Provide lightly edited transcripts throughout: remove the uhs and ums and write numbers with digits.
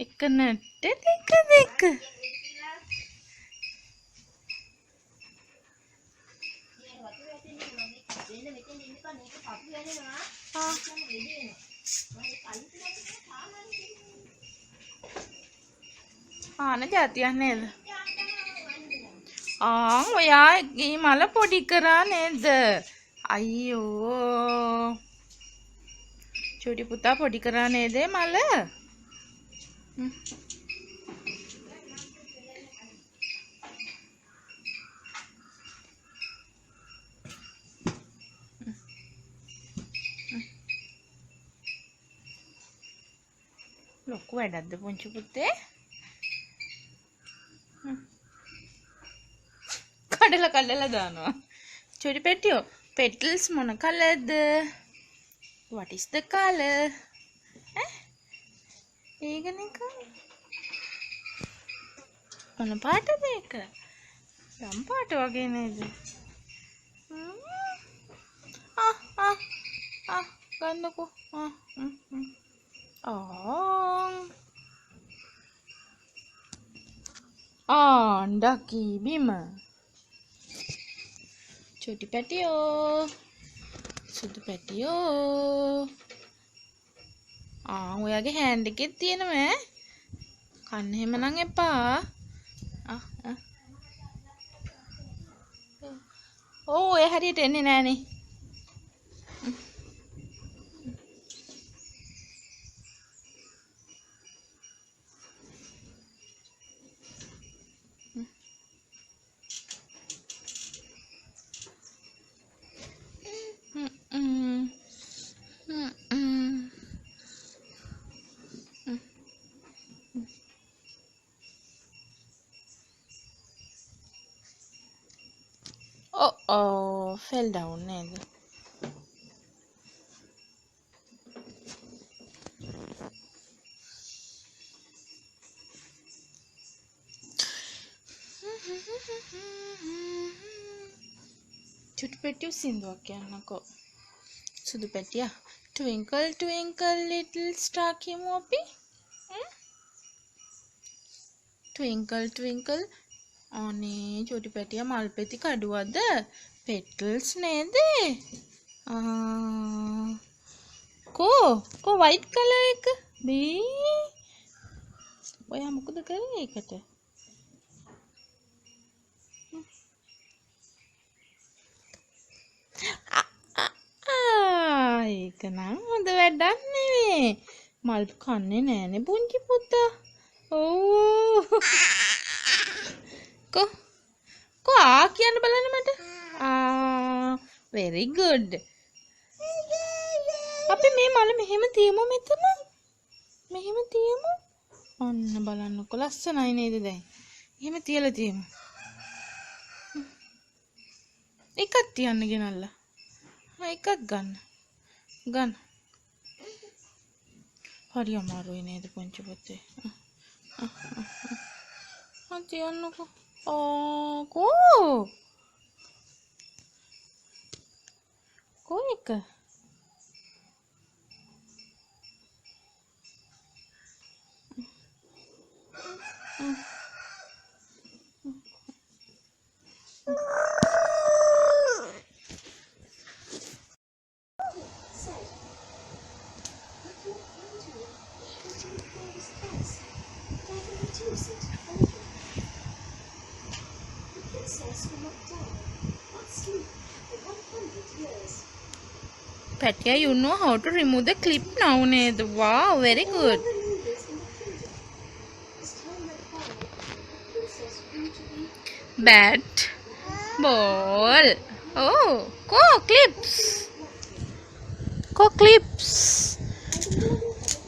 එක නැට්ට දෙක ආන ජාතියක් නේද? ඔයා ගේ මල පොඩි කරා නේද? අයියෝ. චූටි පුතා පොඩි කරා නේද මල? ලොකු වැඩක්ද පුංචි පුතේ? කඩලා දානවා. චූටි පෙට්ටියෝ petals මොන කලර්ද? What is the color? ඒකනේ මොන පාටද ඒක? ගම් පාට වගේ නේද? ගන්නකෝ. ඩකි බිම. චූටි පැටියෝ. සුදු පැටියෝ. ඔයාගේ හෑන්ඩ් එකෙත් තියෙනවා ඈ. කන්න එහෙම නම් එපා. ඔය හරියට එන්නේ නෑනේ. Fell down නේද? චුටි පැටියෝ සින්දුවක් කියන්නකෝ. සුදු පැටියා twinkle twinkle little star කියමු අපි. twinkle twinkle අනේ චුටි පැටියා මල් පෙති කඩුවද? petals නේද? කෝ white color එක බී. ඔයා මොකද කරේ ඒකට? ඒක නම් හොඳ වැඩක් නෙවෙයි. මල් කන්නේ නෑනේ පුංචි පුතා. කෝ කියන්න බලන්න මට. very good. අපි මේ මල මෙහෙම තියමු මෙතන. මෙහෙම තියමු. ඔන්න බලන්නකො ලස්සනයි නේද දැන්? එහෙම තියලා තියමු. එකක් තියන්න ගෙනල්ලා. එකක් ගන්න. හරි අමාරුයි නේද පුංචි පුතේ? තියන්නකෝ. කෝ එක? Patya, you know how to remove the clip now, ned? Wow, very good. Bat, ball. Clips. Clips.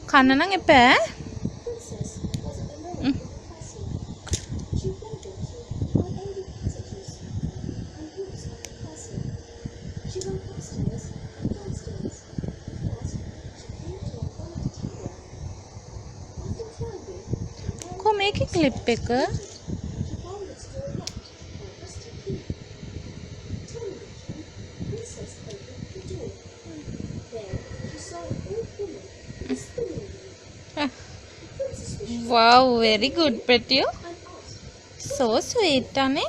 Kanna nang epa. මේකේ ක්ලිප් එක Wow, very good, Petio. So sweet, Anne.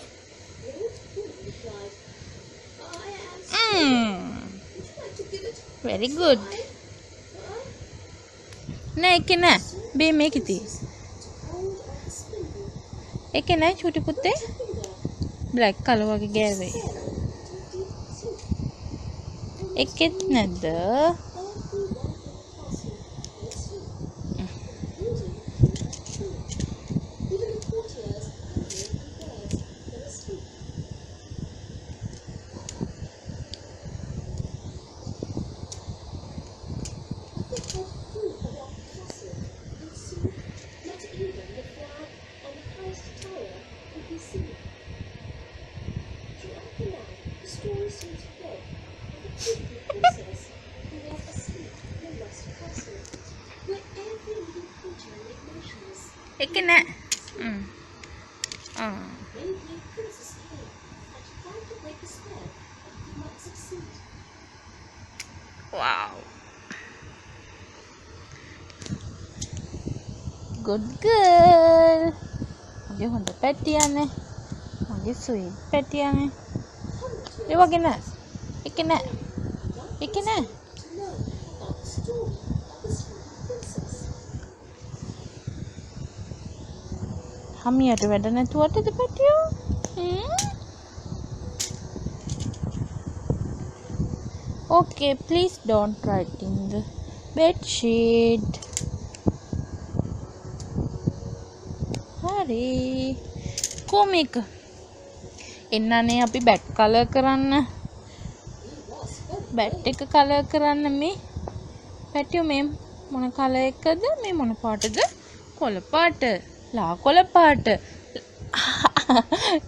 Very good. नहीं कि ना बे में किती एक ना छोटे कुत्ते ब्लैक कलर वाले गए वे एक कितना द एक ना wow good girl mage honda පැටියානේ mage sweet පැටියානේ ඒ වගේ නෑ එක නෑ හමියට වැඩ නැතුවටද පැටියෝ okay please don't write in the bed sheet hari komik එන්නනේ අපි බැට් කලර් කරන්න බැට් එක කලර් කරන්න මේ පැටියෝ මේ මොන කලර් එකද මේ මොන පාටද කොළ පාට ලා කොළ පාට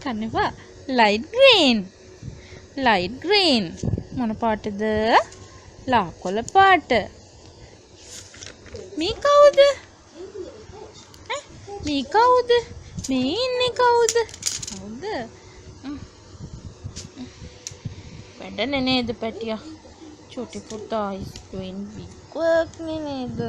කනවා light green මොන පාටද ලා කොළ පාට මේ කවුද මේ කවුද මේ ඉන්නේ කවුද වැඩනේ නේද පැටියා छोटे पुट्टा is doing big work නේද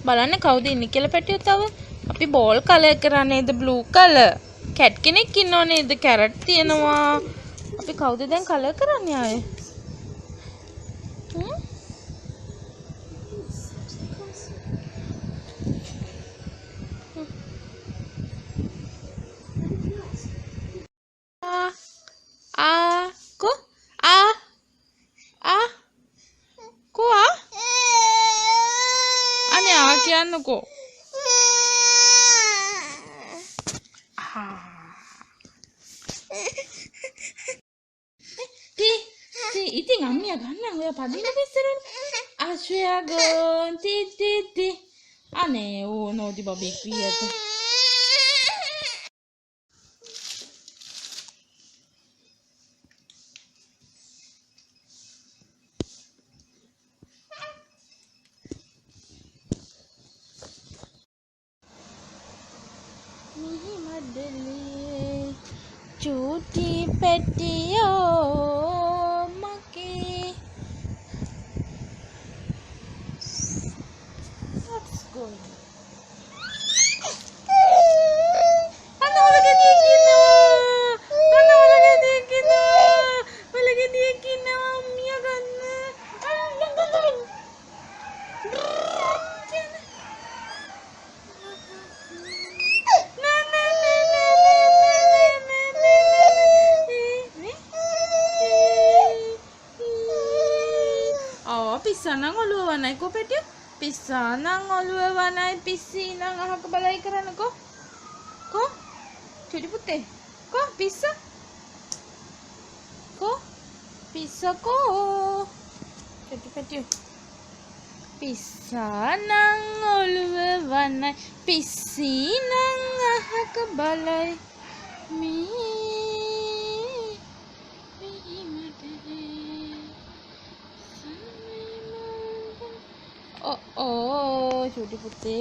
බලන්න කවුද ඉන්නේ කියලා පැටියෝ තව අපි බෝල් කලර් කරන්නේ නේද බ්ලූ කලර් කැට් කෙනෙක් ඉන්නව නේද කැරට් තියෙනවා අපි කවුද දැන් කලර් කරන්නේ ආයේ කියන්නකෝ ඉතින් අම්මියා ගන්න ඔය පදින්න ඉස්සරන ආශ්‍රයා ගෝන් ති අනේ ඕ නෝදි බබී පියට चूटी पेटियो मके what's going on පිස්සනං ඔළුව වනයි කො පැටිය පිස්සනං ඔළුව වනයි පිස්සීනං අහක බලයි කරන්නකෝ කො චුටි පුතේ කො පිස්ස කො චුටි පැටිය පිස්සනං ඔළුව වනයි පිස්සීනං අහක බලයි මේ oh छोटे पुत्ते